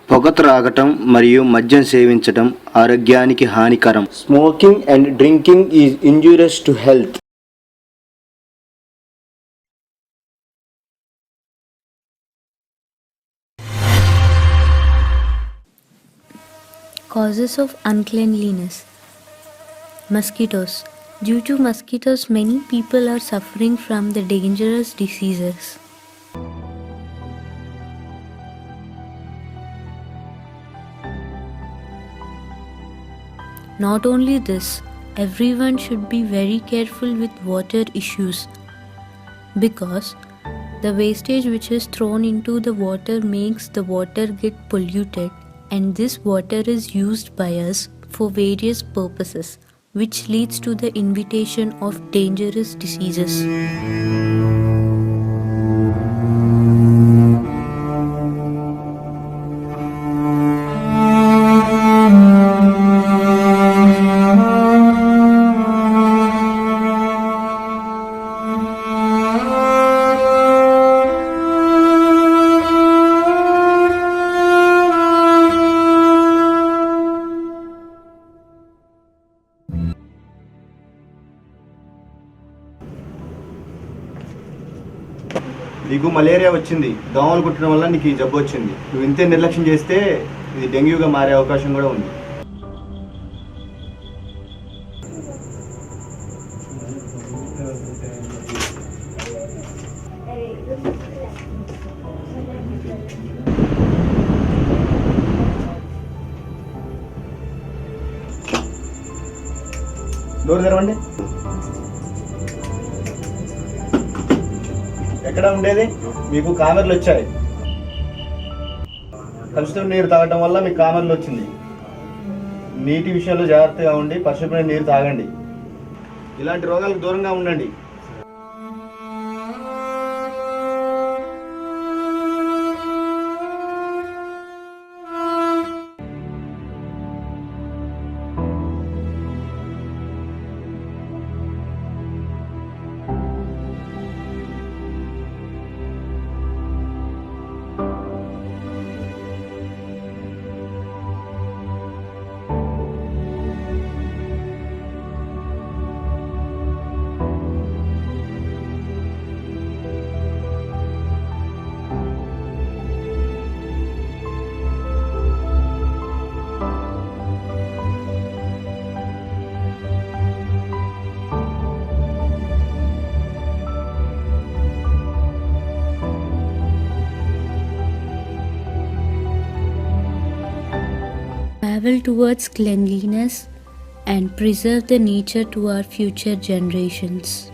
పొగ త్రాగటం మరియు మద్యం సేవించటం ఆరోగ్యానికి హానికరం. Smoking and drinking is injurious to health. Causes of uncleanliness. Mosquitoes. Due to mosquitoes, many people are suffering from the dangerous diseases. Not only this, everyone should be very careful with water issues because the wastage which is thrown into the water makes the water get polluted, and this water is used by us for various purposes, which leads to the invitation of dangerous diseases. నీకు malaria వచ్చింది, దోమలు కుట్టడం వల్ల నీకు ఈ జబ్బు వచ్చింది. నువ్వు ఇంతే నిర్లక్ష్యం చేస్తే ఇది డెంగ్యూగా మారే అవకాశం కూడా ఉంది. డోర్ తెరవండి. ఎక్కడ ఉండేది? మీకు కామెర్లు వచ్చాయి. కలుషితం నీరు తాగటం వల్ల మీకు కామెర్లు వచ్చింది. నీటి విషయంలో జాగ్రత్తగా ఉండి పరిశుభ్రమైన నీరు తాగండి. ఇలాంటి రోగాలకు దూరంగా ఉండండి. Travel towards cleanliness and preserve the nature to our future generations.